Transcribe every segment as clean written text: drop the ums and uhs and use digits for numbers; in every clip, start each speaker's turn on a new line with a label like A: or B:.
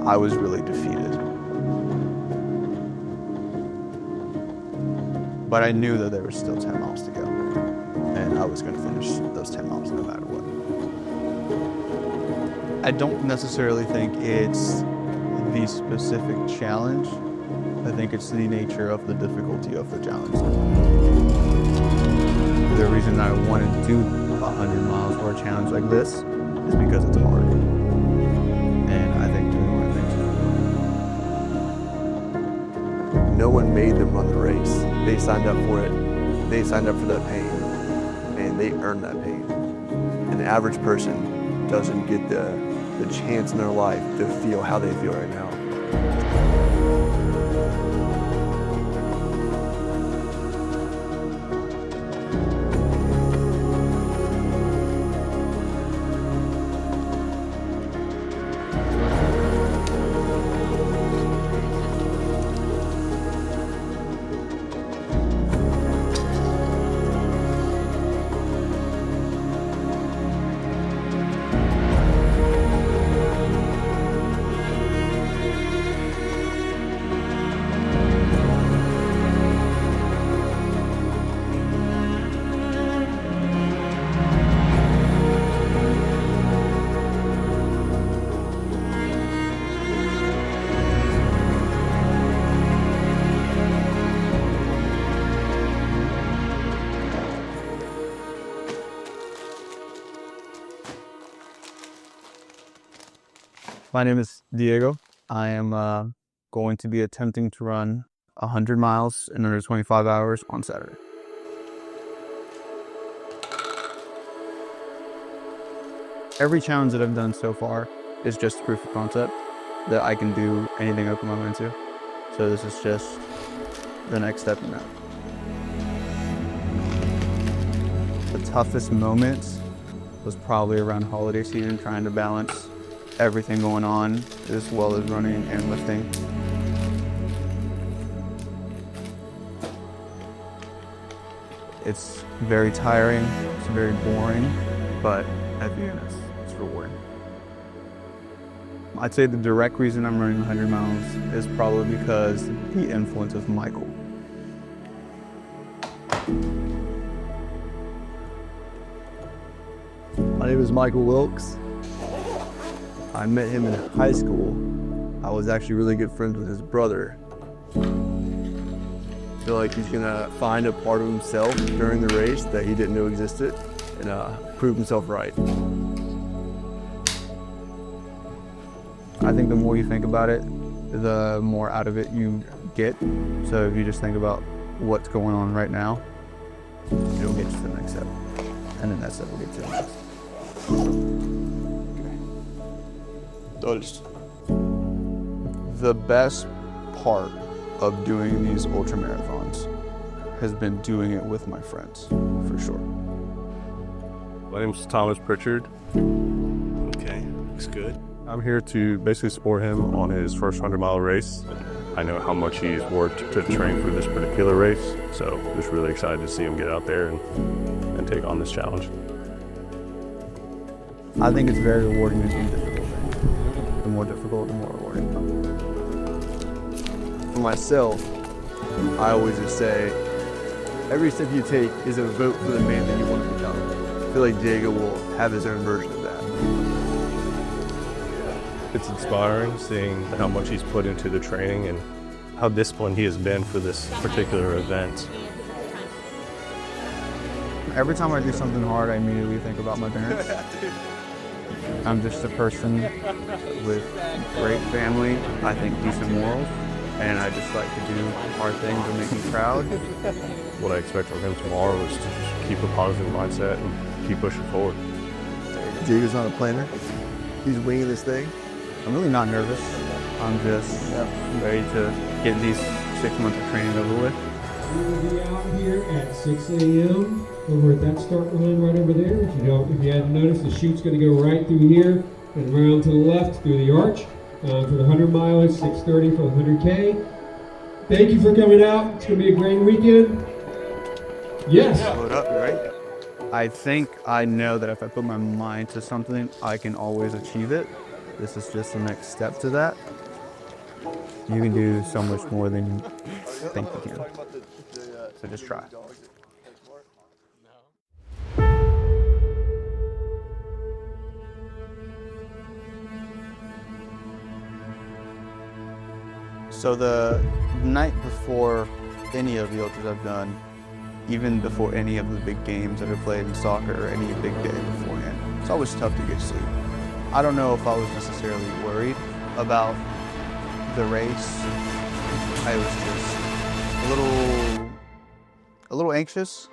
A: I was really defeated. But I knew that there was still 10 miles to go, and I was going to finish those 10 miles no matter what. I don't necessarily think it's the specific challenge. I think it's the nature of the difficulty of the challenge. The reason I want to do 100 miles or a challenge like this is because it's hard. And I think doing one thing.
B: No one made them run the race. They signed up for it. They signed up for that pain, and they earned that pain. And the average person doesn't get the chance in their life to feel how they feel right now.
A: My name is Diego. I am going to be attempting to run 100 miles in under 25 hours on Saturday. Every challenge that I've done so far is just proof of concept that I can do anything I put my mind to. So this is just the next step in that. The toughest moment was probably around holiday season, trying to balance everything going on as well as running and lifting. It's very tiring, it's very boring, but at the end it's rewarding. I'd say the direct reason I'm running 100 miles is probably because the influence of Michael.
B: My name is Michael Wilkes. I met him in high school. I was actually really good friends with his brother. I feel like he's gonna find a part of himself during the race that he didn't know existed and prove himself right.
A: I think the more you think about it, the more out of it you get. So if you just think about what's going on right now, it'll get you to the next step. And then that step will get you to the next. The best part of doing these ultra marathons has been doing it with my friends, for sure.
C: My name's Thomas Pritchard.
B: Okay, looks good.
C: I'm here to basically support him on his first 100-mile race. I know how much he's worked to train for this particular race, so just really excited to see him get out there and take on this challenge.
A: I think it's very rewarding to do difficult things. The more difficult, the more rewarding.
B: For myself, I always just say, every step you take is a vote for the man that you want to become. I feel like Diego will have his own version of that.
C: It's inspiring seeing how much he's put into the training and how disciplined he has been for this particular event.
A: Every time I do something hard, I immediately think about my parents. I'm just a person with great family, I think decent morals, and I just like to do hard things that make me proud.
C: What I expect from him tomorrow is to just keep a positive mindset and keep pushing forward.
B: Diego's not a planner. He's winging this thing.
A: I'm really not nervous. I'm just ready to get these 6 months of training over with.
D: We will be out here at 6 a.m. over at that start line right over there. If you hadn't noticed, the chute's going to go right through here and around to the left through the arch. For the 100 miles, 6:30 for the 100K. Thank you for coming out. It's going to be a great weekend. Yes.
A: Load up, right? I think I know that if I put my mind to something, I can always achieve it. This is just the next step to that. You can do so much more than you think you can. So just try. So the night before any of the ultras I've done, even before any of the big games that I've played in soccer or any big day beforehand, it's always tough to get sleep. I don't know if I was necessarily worried about the race. I was just a little anxious.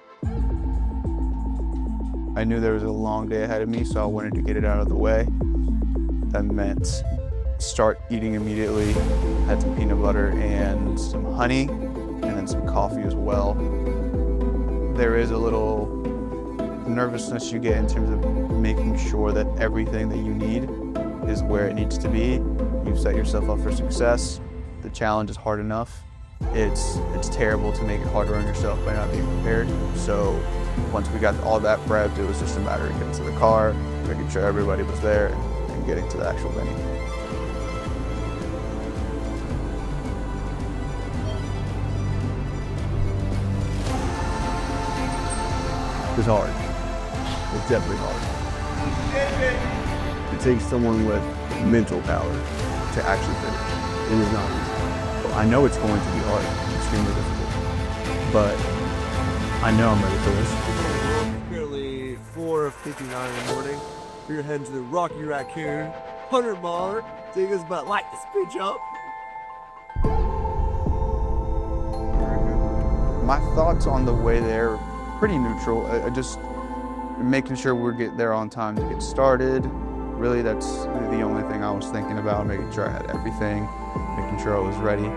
A: I knew there was a long day ahead of me, so I wanted to get it out of the way. That meant start eating immediately. Had some peanut butter and some honey, and then some coffee as well. There is a little nervousness you get in terms of making sure that everything that you need is where it needs to be. You've set yourself up for success. The challenge is hard enough. It's terrible to make it harder on yourself by not being prepared. So once we got all that prepped, it was just a matter of getting to the car, making sure everybody was there, and getting to the actual venue.
B: It's hard. It's definitely hard. It takes someone with mental power to actually finish. It is not easy.
A: I know it's going to be hard, extremely difficult, but I know I'm ready for this.
B: Currently 4:59 in the morning. We're heading to the Rocky Raccoon 100-miler. Take us about like the speed jump.
A: My thoughts on the way there are pretty neutral. I just making sure we get there on time to get started. Really, that's the only thing I was thinking about, making sure I had everything, making sure I was ready.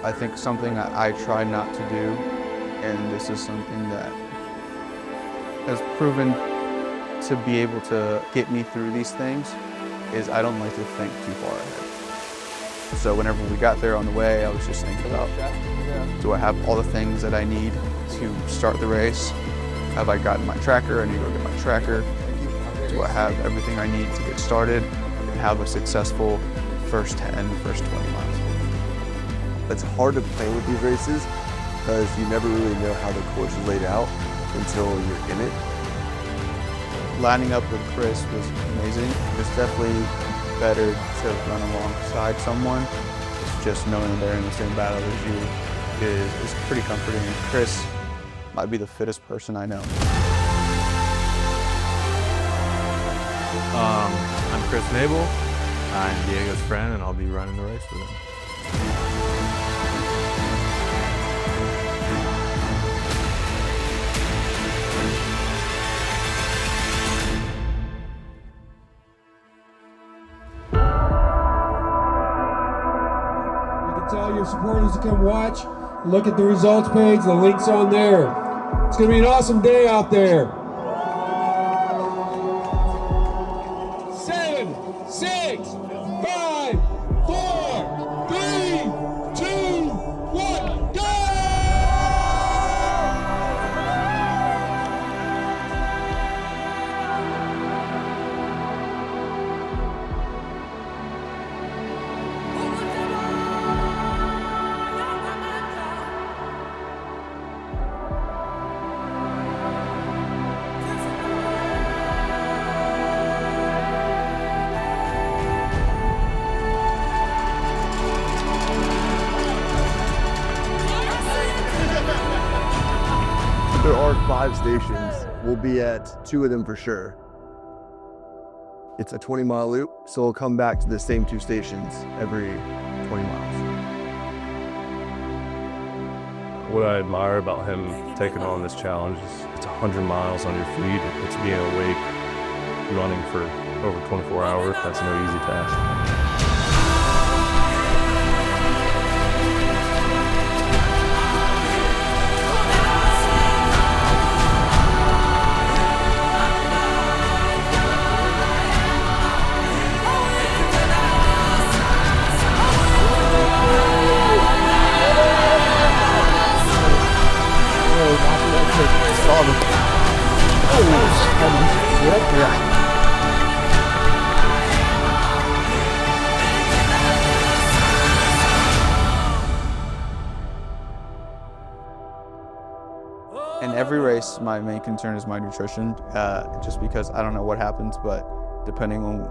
A: I think something that I try not to do, and this is something that has proven to be able to get me through these things, is I don't like to think too far ahead. So whenever we got there on the way, I was just thinking about, do I have all the things that I need to start the race? Have I gotten my tracker? I need to go get my tracker. Do I have everything I need to get started and have a successful first 10, first 20 miles?
B: It's hard to plan with these races because you never really know how the course is laid out until you're in it.
A: Lining up with Chris was amazing. It's definitely better to run alongside someone. It's just knowing that they're in the same battle as you is pretty comforting. And Chris might be the fittest person I know.
E: I'm Chris Nabel. I'm Diego's friend, and I'll be running the race with him.
D: Tell your supporters to come watch. Look at the results page. The link's on there. It's going to be an awesome day out there. 7, 6, 5, 4, 3, 2, 1, go!
B: There are 5 stations. We'll be at 2 of them for sure. It's a 20-mile loop, so we'll come back to the same 2 stations every 20 miles.
C: What I admire about him taking on this challenge is it's 100 miles on your feet. It's being awake, running for over 24 hours. That's no easy task.
B: Saw the
A: Yeah. In every race, my main concern is my nutrition, just because I don't know what happens, but depending on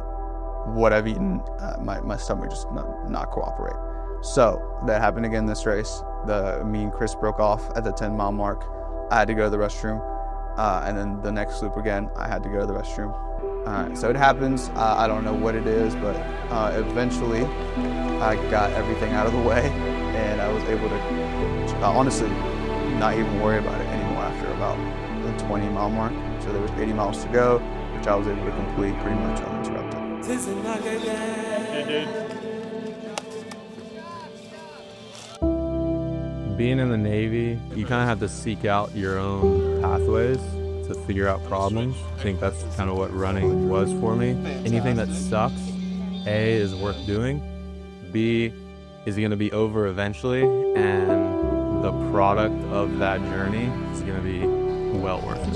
A: what I've eaten, my stomach just not cooperate. So that happened again this race. Me and Chris broke off at the 10-mile mark. I had to go to the restroom, and then the next loop again, I had to go to the restroom. So it happens. I don't know what it is, but eventually I got everything out of the way, and I was able to honestly not even worry about it anymore after about the 20-mile mark. So there was 80 miles to go, which I was able to complete pretty much uninterrupted.
E: Being in the Navy, you kind of have to seek out your own pathways to figure out problems. I think that's kind of what running was for me. Anything that sucks, A, is worth doing. B, is going to be over eventually, and the product of that journey is going to be well worth it.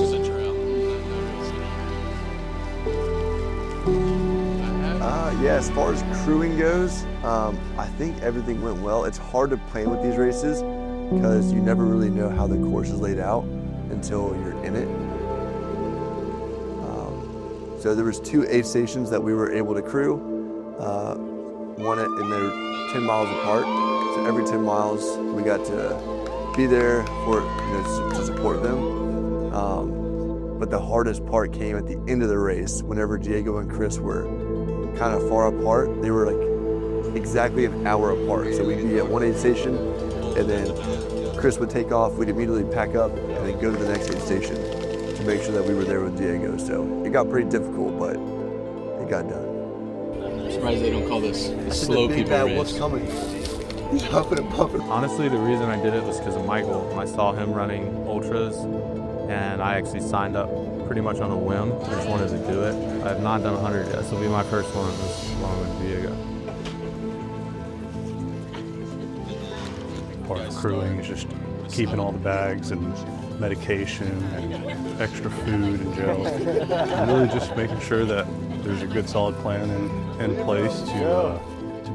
B: Yeah, as far as crewing goes, I think everything went well. It's hard to plan with these races because you never really know how the course is laid out until you're in it. So there was 2 aid stations that we were able to crew, one and they're 10 miles apart. So every 10 miles we got to be there for to support them. But the hardest part came at the end of the race. Whenever Diego and Chris were kind of far apart, they were like exactly an hour apart. So we'd be at one aid station, and then Chris would take off. We'd immediately pack up and then go to the next aid station to make sure that we were there with Diego. So it got pretty difficult, but it got done.
F: I'm surprised they don't call this the slow people race.
B: What's coming? Huffing and puffing.
E: Honestly, the reason I did it was because of Michael. I saw him running ultras, and I actually signed up pretty much on a whim. I just wanted to do it. I have not done 100 yet. This will be my first one along with Diego.
C: Part of crewing is just keeping all the bags and medication and extra food and gel. And really just making sure that there's a good solid plan in place to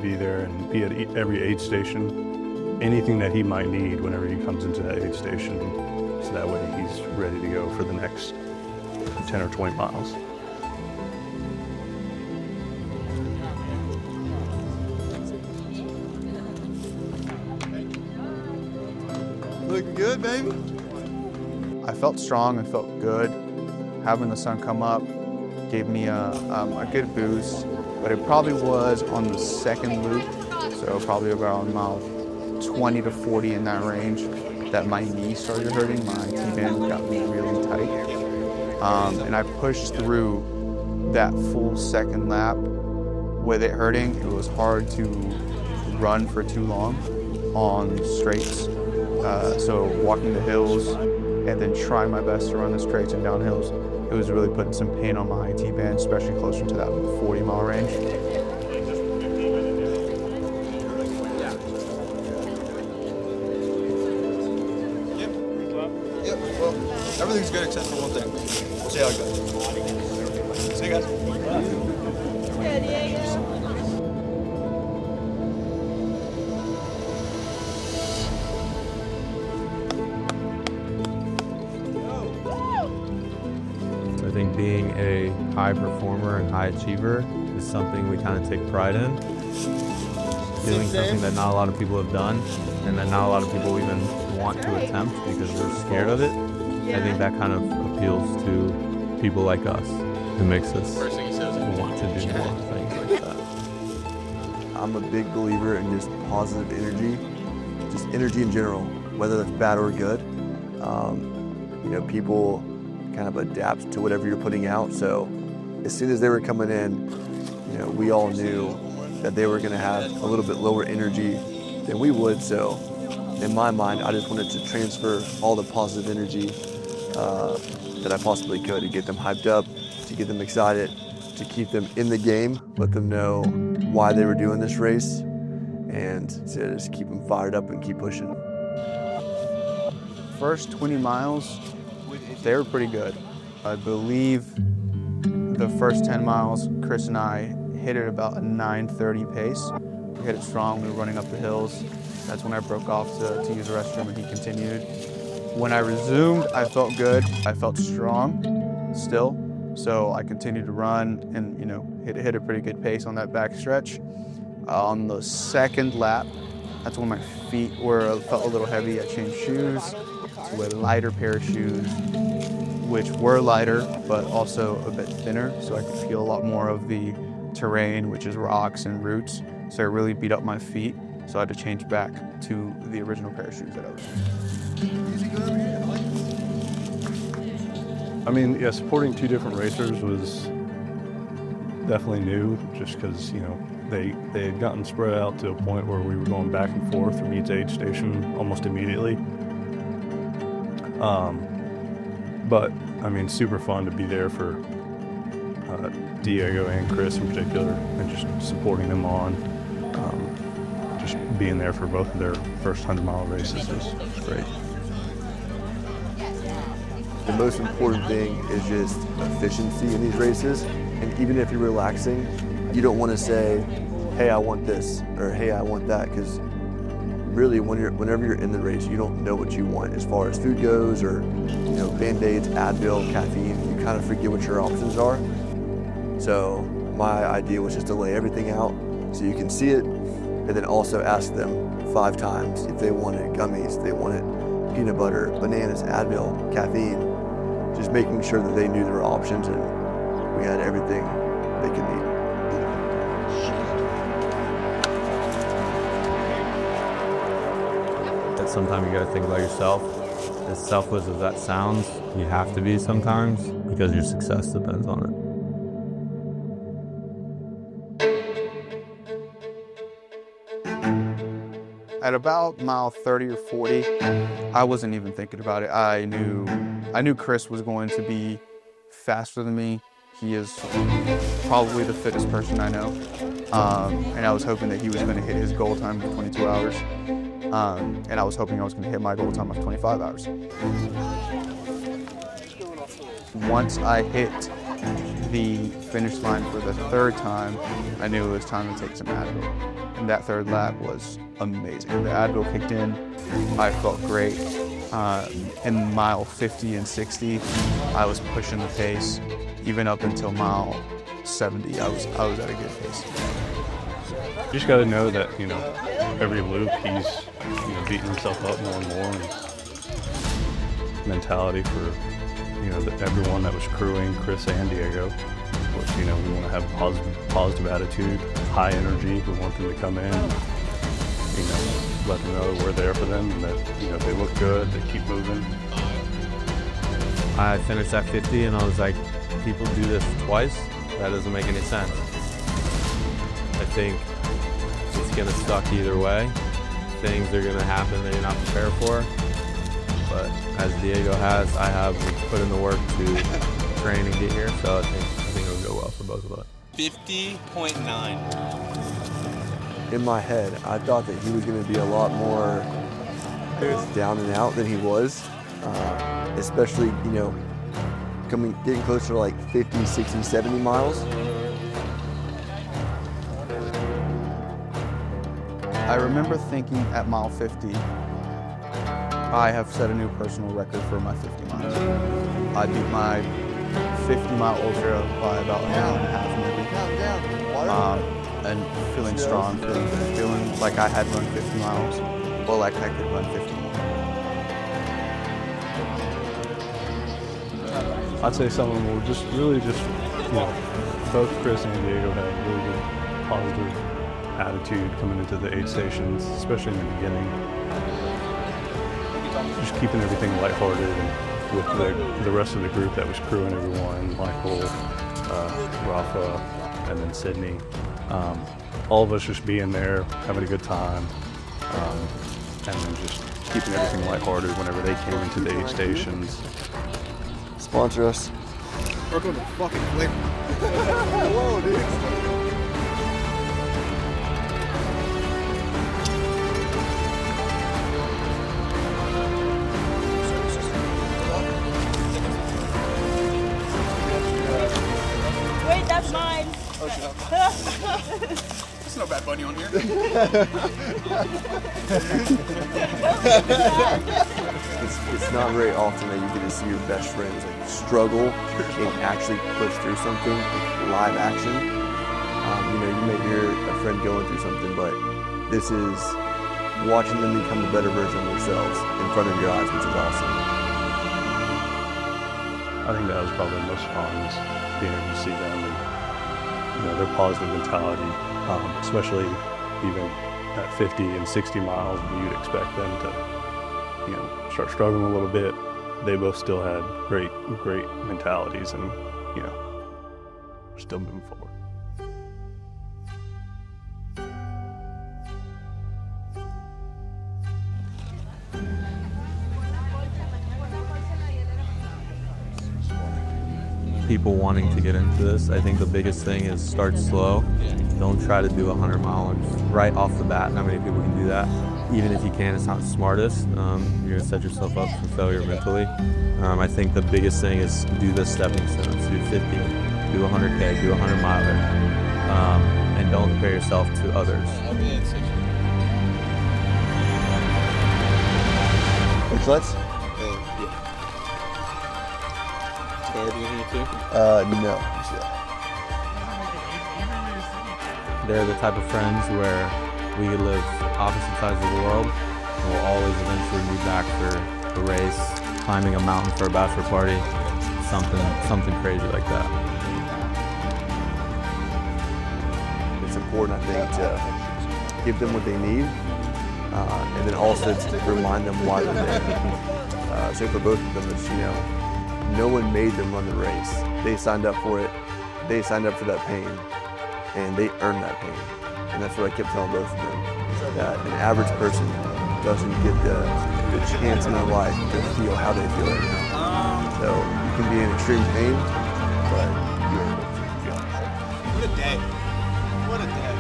C: be there and be at every aid station. Anything that he might need whenever he comes into that aid station, so that way he's ready to go for the next 10 or 20 miles.
B: Looking good, baby.
A: I felt strong, I felt good. Having the sun come up gave me a good boost, but it probably was on the second loop, so probably around mile 20 to 40 in that range, that my knee started hurting. My T-band got me really tight. And I pushed through that full second lap with it hurting. It was hard to run for too long on straights. So walking the hills and then trying my best to run the straights and downhills, it was really putting some pain on my T-band, especially closer to that 40-mile range.
B: Yep, well, everything's good except for one thing. We'll see how it goes. See you guys.
E: I think being a high performer and high achiever is something we kind of take pride in. Doing something that not a lot of people have done and that not a lot of people even want to attempt because they're scared of it. I think that kind of appeals to people like us. It makes us want to do more things like that.
B: I'm a big believer in just positive energy, just energy in general, whether that's bad or good. People kind of adapt to whatever you're putting out. So as soon as they were coming in, we all knew that they were going to have a little bit lower energy than we would. So in my mind, I just wanted to transfer all the positive energy that I possibly could to get them hyped up, to get them excited, to keep them in the game, let them know why they were doing this race, and to just keep them fired up and keep pushing.
A: First 20 miles, they were pretty good. I believe the first 10 miles, Chris and I hit it about a 9:30 pace. We hit it strong, we were running up the hills. That's when I broke off to use the restroom and he continued. When I resumed, I felt good. I felt strong still. So I continued to run and, hit a pretty good pace on that back stretch. On the second lap, that's when my feet felt a little heavy. I changed shoes to a lighter pair of shoes, which were lighter, but also a bit thinner, so I could feel a lot more of the terrain, which is rocks and roots. So it really beat up my feet, so I had to change back to the original pair of shoes that I was using.
C: I mean, yeah, supporting two different racers was definitely new, just because, they had gotten spread out to a point where we were going back and forth from each aid station almost immediately. But I mean, super fun to be there for Diego and Chris in particular, and just supporting them on, just being there for both of their first 100-mile races was great.
B: The most important thing is just efficiency in these races, and even if you're relaxing, you don't want to say, hey, I want this, or hey, I want that, because really, whenever you're in the race, you don't know what you want as far as food goes, or Band-Aids, Advil, caffeine. You kind of forget what your options are. So my idea was just to lay everything out so you can see it, and then also ask them 5 times if they wanted gummies, if they wanted peanut butter, bananas, Advil, caffeine. Just making sure that they knew there were options and we had everything they could need.
E: Sometimes you gotta think about yourself. As selfless as that sounds, you have to be sometimes because your success depends on
A: it. At about mile 30 or 40, I wasn't even thinking about it. I knew Chris was going to be faster than me. He is probably the fittest person I know. And I was hoping that he was gonna hit his goal time of 22 hours. And I was hoping I was going to hit my goal time of 25 hours. Once I hit the finish line for the 3rd time, I knew it was time to take some Advil. And that 3rd lap was amazing. The Advil kicked in, I felt great. In mile 50 and 60, I was pushing the pace. Even up until mile 70, I was at a good pace.
C: You just got to know that, every loop he's, beating himself up more and more. And mentality for, everyone that was crewing, Chris and Diego. Which, we want to have a positive attitude, high energy. We want them to come in, let them know we're there for them and that, they look good, they keep moving.
E: I finished at 50 and I was like, people do this twice? That doesn't make any sense. I think it's gonna suck either way. Things are gonna happen that you're not prepared for. But as Diego has, I have put in the work to train and get here, so I think it'll go well for both of us.
F: 50.9.
B: In my head, I thought that he was going to be a lot more down and out than he was, especially, getting closer to like 50, 60, 70 miles.
A: I remember thinking at mile 50, I have set a new personal record for my 50 miles. I beat my 50-mile ultra by about an hour and a half maybe. And feeling strong, feeling like I had run 50 miles, or like I could run 50 more.
C: I'd say some of them were really just, both Chris and Diego had a really good positive attitude coming into the aid stations, especially in the beginning. Just keeping everything lighthearted, and with the rest of the group that was crewing everyone, Michael, Rafa, and then Sydney. All of us just being there, having a good time, and then just keeping everything lighthearted whenever they came into the aid stations.
B: Sponsor us.
G: We're going to fucking flavor. Whoa, dude. There's no Bad Bunny on here.
B: It's not very often that you get to see your best friends like struggle and actually push through something like live action. You know, you may hear a friend going through something, but this is watching them become a better version of themselves in front of your eyes, which is awesome.
C: I think that was probably the most fun, is being able to see them and, you know, their positive mentality, especially even at 50 and 60 miles when you'd expect them to, you know, start struggling a little bit. They both still had great mentalities and, you know, we're still moving forward.
E: People wanting to get into this, I think the biggest thing is start slow. Don't try to do 100 miles right off the bat. Not many people can do that. Even if you can, it's not the smartest. You're gonna set yourself up for failure mentally. I think the biggest thing is do the stepping stones. Do 50, do 100K, do 100 miler, and don't compare yourself to others.
B: Which let's? No.
E: They're the type of friends where we could live opposite sides of the world, and we'll always eventually meet back for a race, climbing a mountain for a bachelor party, something crazy like that.
B: It's important, I think, to give them what they need, and then also to remind them why they're there. So for both of them, it's, you know, no one made them run the race. They signed up for it. They signed up for that pain, and they earned that pain. And that's what I kept telling both of them, that an average person doesn't get the chance in their life to feel how they feel right now. So you can be in extreme pain, but you earned it.
G: What a day. What a day.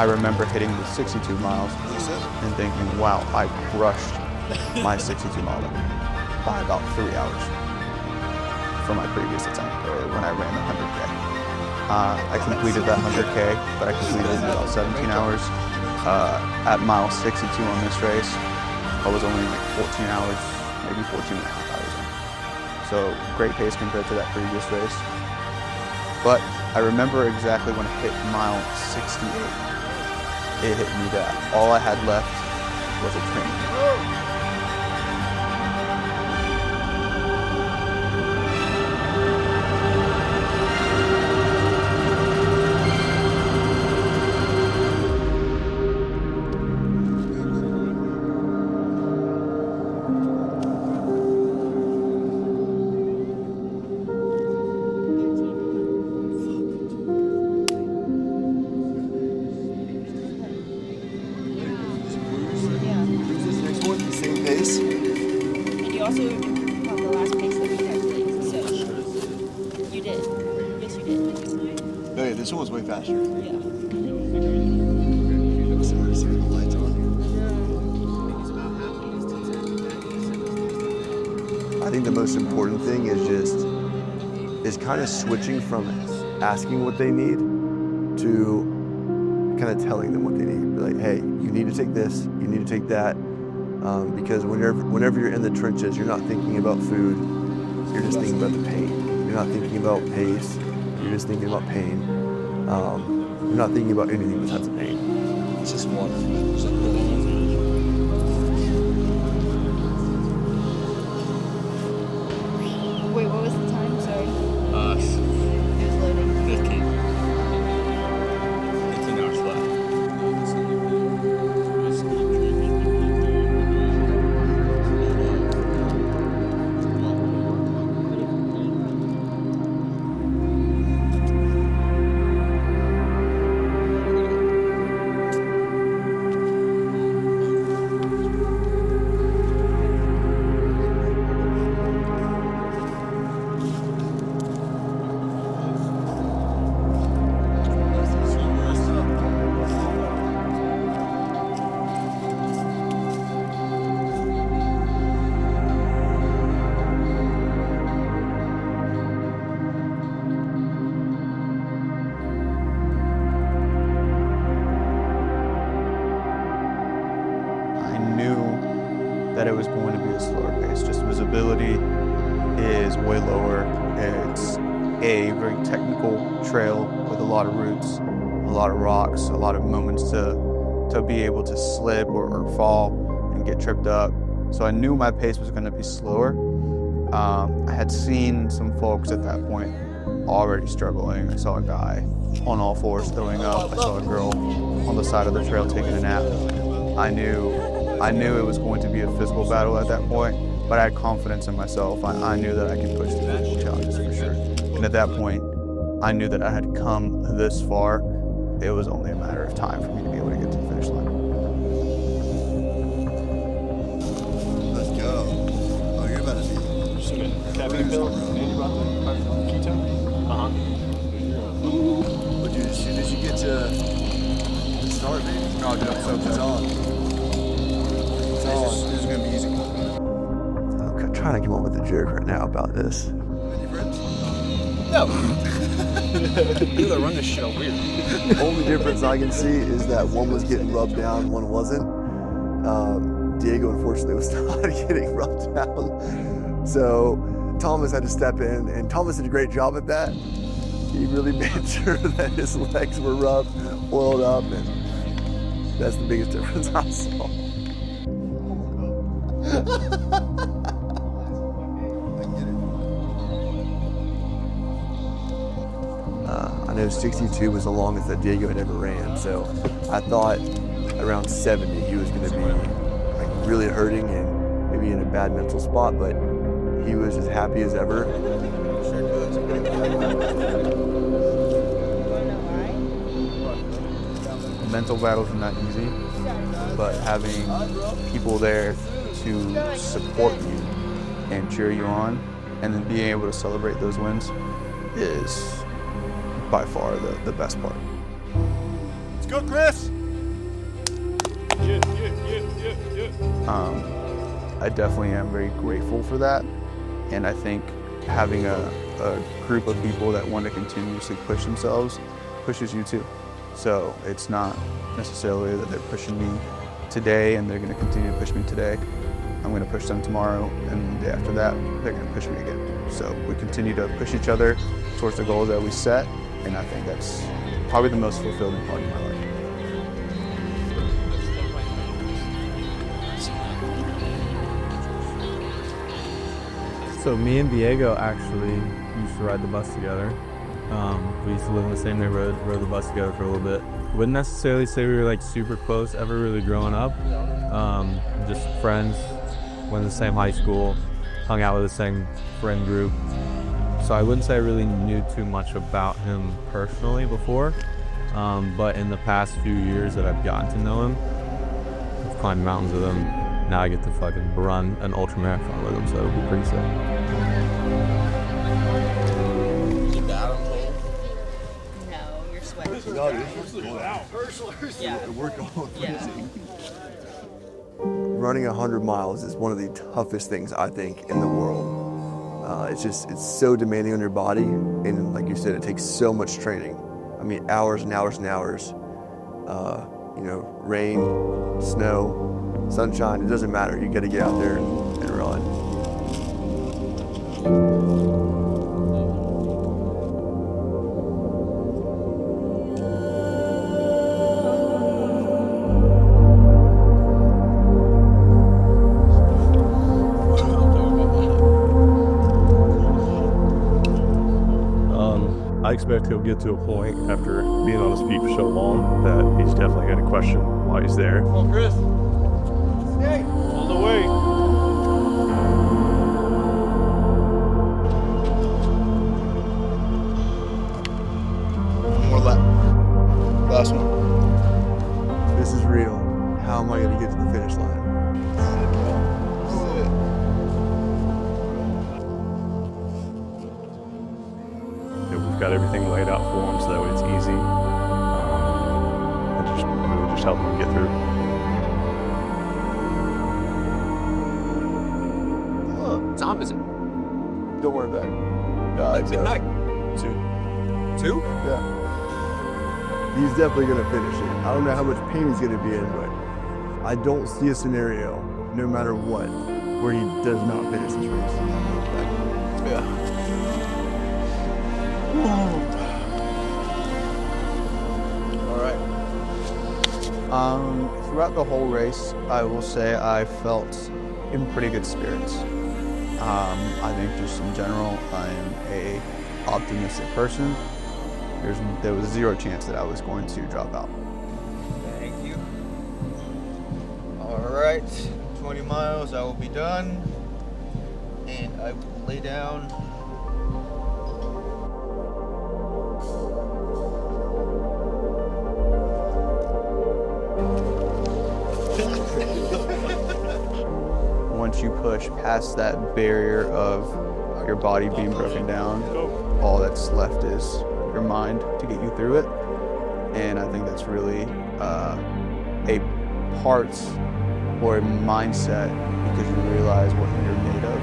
A: I remember hitting the 62 miles and thinking, wow, I crushed my 62 miler by about 3 hours from my previous attempt, or when I ran the 100K. I completed that 100K, but I completed it in about 17 hours. At mile 62 on this race, I was only like 14 hours, maybe 14 and a half hours in. So great pace compared to that previous race. But I remember exactly when I hit mile 68, it hit me that all I had left was a training.
H: Also improved upon the last pace that we had today. So you did. Yes, you did.
B: Oh yeah, this one was way faster.
H: Yeah.
B: I think the most important thing is kind of switching from asking what they need to kind of telling them what they need. Be like, hey, you need to take this, you need to take that. Because whenever you're in the trenches, you're not thinking about food, you're just thinking about the pain. You're not thinking about pace, you're just thinking about pain. You're not thinking about anything besides the pain. It's just water.
H: Wait, what was the time? Sorry. It was loading.
F: 15 hours left.
A: that it was going to be a slower pace. Just visibility is way lower. It's a very technical trail with a lot of roots, a lot of rocks, a lot of moments to be able to slip or fall and get tripped up. So I knew my pace was going to be slower. I had seen some folks at that point already struggling. I saw a guy on all fours throwing up. I saw a girl on the side of the trail taking a nap. I knew it was going to be a physical battle at that point, but I had confidence in myself. I knew that I could push the physical challenges for sure. And at that point, I knew that I had come this far. It was only a matter of time for me to be able to get to the finish line.
G: Let's go. Oh, you're about to be.
F: Caffeine pills? And you brought the ketone?
G: But dude, as soon as you get to the start, baby.
A: Oh, dude, I'm so
G: It's
A: good.
G: on. It's on. This is gonna be easy.
B: I'm trying to come up with a joke right now about this.
G: Any friends?
F: No. People that run this show weird.
B: The only difference I can see is that one was getting rubbed down, one wasn't. Diego, unfortunately, was not getting rubbed down. So Thomas had to step in, and Thomas did a great job at that. He really made sure that his legs were rubbed, oiled up, and that's the biggest difference I saw. I know 62 was the longest that Diego had ever ran, so I thought around 70 he was going to be like really hurting and maybe in a bad mental spot, but he was as happy as ever.
A: Mental battles are not easy, but having people there to support you and cheer you on, and then being able to celebrate those wins is by far the best part.
G: Let's go, Chris.
A: I definitely am very grateful for that, and I think having a group of people that want to continuously push themselves pushes you too. So it's not necessarily that they're pushing me today and they're going to continue to push me today. I'm going to push them tomorrow, and the day after that, they're going to push me again. So we continue to push each other towards the goals that we set, and I think that's probably the most fulfilling part of my life.
E: So me and Diego actually used to ride the bus together. We used to live in the same neighborhood, rode the bus together for a little bit. Wouldn't necessarily say we were like super close ever really growing up. Just friends, went to the same high school, hung out with the same friend group. So I wouldn't say I really knew too much about him personally before. But in the past few years that I've gotten to know him, I've climbed mountains with him. Now I get to fucking run an ultra marathon with him, so it'll be pretty sick.
H: No, you're sweating.
G: No, dude.
H: Yeah.
G: We're going.
H: Yeah.
B: Running 100 miles is one of the toughest things I think in the world. It's so demanding on your body, and like you said, it takes so much training. I mean, hours and hours and hours. Rain, snow, sunshine, it doesn't matter. You got to get out there and run.
C: I expect he'll get to a point after being on his feet for so long that he's definitely going to question why he's there.
F: Come on, Chris. Hold the weight.
G: One more lap. Last one.
B: This is real. How am I going to get to the finish line?
C: We've got everything laid out for him so that way it's easy. And just help him get through.
F: What time is it?
B: Don't worry about it.
F: Like midnight.
C: 2.
B: Yeah. He's definitely going to finish it. I don't know how much pain he's going to be in, but I don't see a scenario no matter what, where he does not finish this race.
G: Yeah. All right.
A: Throughout the whole race, I will say I felt in pretty good spirits. I think just in general, I am a optimistic person. There was zero chance that I was going to drop out.
G: Thank you. All right. 20 miles. I will be done, and I will lay down.
A: Once you push past that barrier of your body being broken down, all that's left is your mind to get you through it. And I think that's really a part or a mindset, because you realize what you're made of,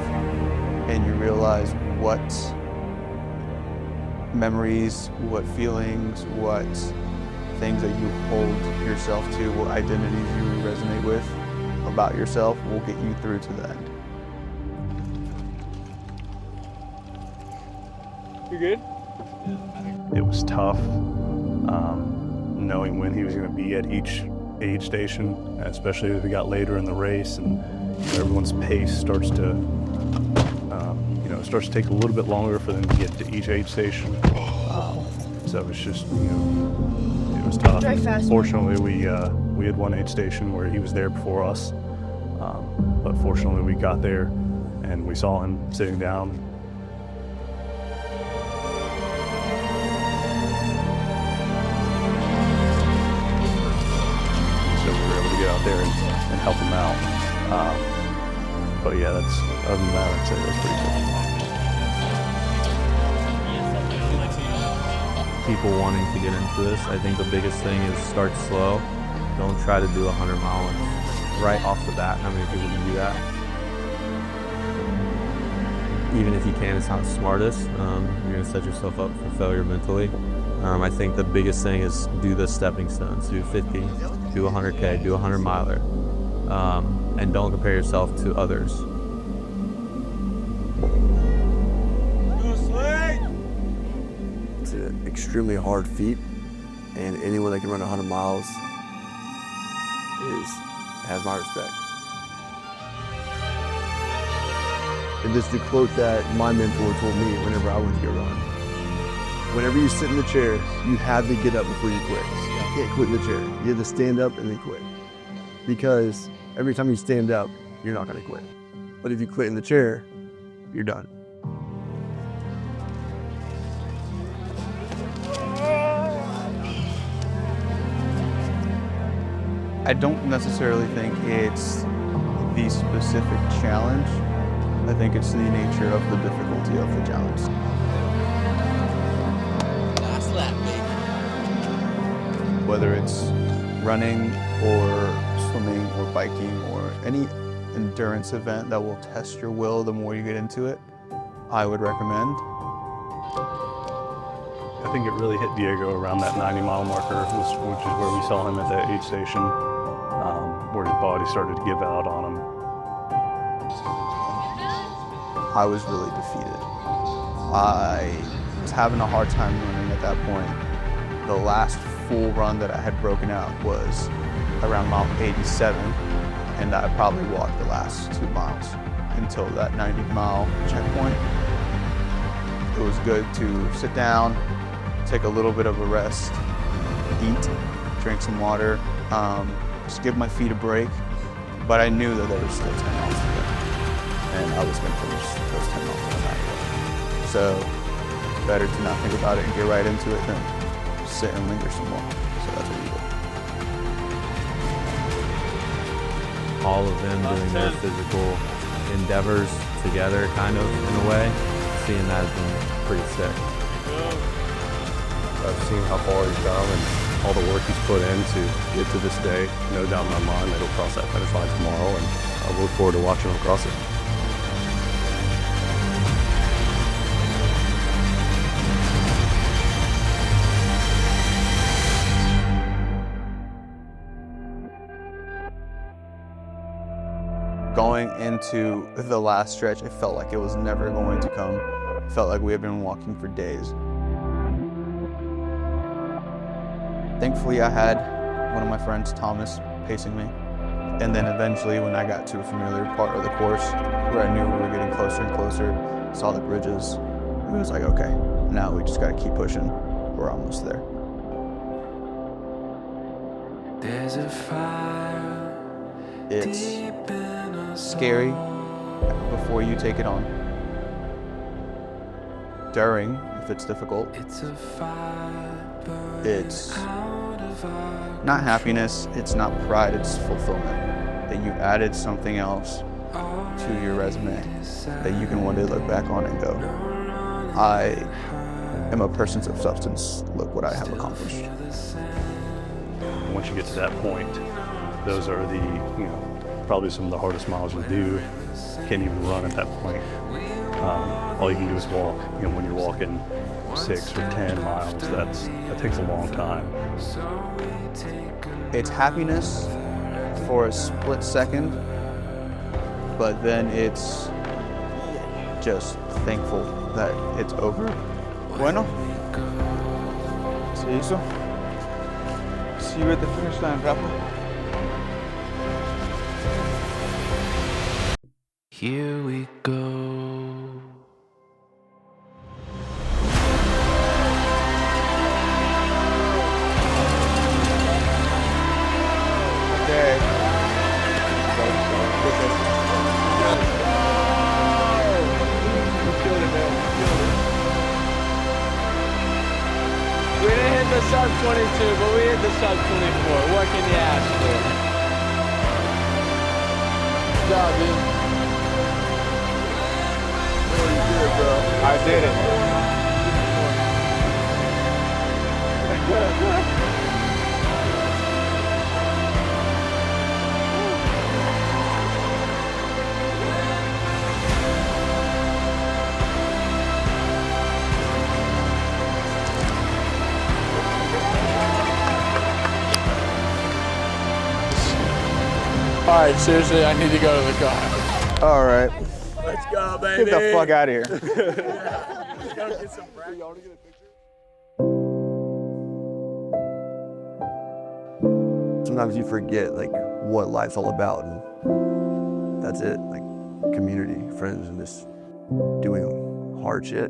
A: and you realize what memories, what feelings, what things that you hold yourself to, what identities you resonate with about yourself will get you through to the end.
D: You good?
C: It was tough, knowing when he was going to be at each aid station, especially as we got later in the race, and everyone's pace starts to, starts to take a little bit longer for them to get to each aid station. So it's just, it was tough.
H: Drive fast.
C: Fortunately, we had one aid station where he was there before us, but fortunately we got there and we saw him sitting down. So we were able to get out there and help him out. But yeah, other than that, I'd say it was pretty good.
E: People wanting to get into this, I think the biggest thing is start slow. Don't try to do 100 miles right off the bat. How many people can do that? Even if you can, it's not the smartest. You're going to set yourself up for failure mentally. I think the biggest thing is do the stepping stones. Do 50, do 100K, do a 100 miler. And don't compare yourself to others.
B: It's an extremely hard feat, and anyone that can run 100 miles has my respect. And just to quote that my mentor told me whenever I went to go run, whenever you sit in the chair, you have to get up before you quit. You can't quit in the chair. You have to stand up and then quit. Because every time you stand up, you're not going to quit. But if you quit in the chair, you're done.
A: I don't necessarily think it's the specific challenge. I think it's the nature of the difficulty of the challenge.
F: Last lap, baby.
A: Whether it's running or swimming or biking or any endurance event that will test your will the more you get into it, I would recommend.
C: I think it really hit Diego around that 90-mile marker, which is where we saw him at that aid station, where his body started to give out on him.
A: I was really defeated. I was having a hard time running at that point. The last full run that I had broken out was around mile 87, and I probably walked the last 2 miles until that 90-mile checkpoint. It was good to sit down, take a little bit of a rest, eat, drink some water, just give my feet a break. But I knew that there was still 10 miles to go, and I was going to finish those 10 miles on that way. So better to not think about it and get right into it than sit and linger some more. So that's what we did.
E: All of them doing their physical endeavors together, kind of, in a way. Seeing that has been pretty sick.
C: I've seen how far he's come and all the work he's put in to get to this day. No doubt in my mind that he'll cross that finish line tomorrow, and I look forward to watching him cross it.
A: going into the last stretch, it felt like it was never going to come. It felt like we had been walking for days. Thankfully, I had one of my friends, Thomas, pacing me. And then eventually, when I got to a familiar part of the course where I knew we were getting closer and closer, saw the bridges, it was like, okay, now we just gotta keep pushing. We're almost there.
I: There's a fire.
A: It's scary before you take it on. During, if it's difficult. It's not happiness, it's not pride, it's fulfillment. That you added something else to your resume that you can one day look back on and go, I am a person of substance, look what I have accomplished.
C: Once you get to that point, those are the, probably some of the hardest miles you'll do. Can't even run at that point. All you can do is walk. When you're walking 6 or 10 miles, that takes a long time.
A: It's happiness for a split second, but then it's just thankful that it's over. Bueno, se hizo. See you at the finish line, Rafa.
I: Here we go.
A: Okay.
J: We didn't hit the sub 22, but we hit the sub 24. What can you ask for? Good job, dude.
A: You did it, bro. I did it.
J: All right, seriously, I need to go to the car.
A: All right.
J: Let's go, baby.
A: Get the fuck out of here.
J: Let's go get some practice.
B: Sometimes you forget like what life's all about, and that's it. Like community, friends, and just doing hard shit.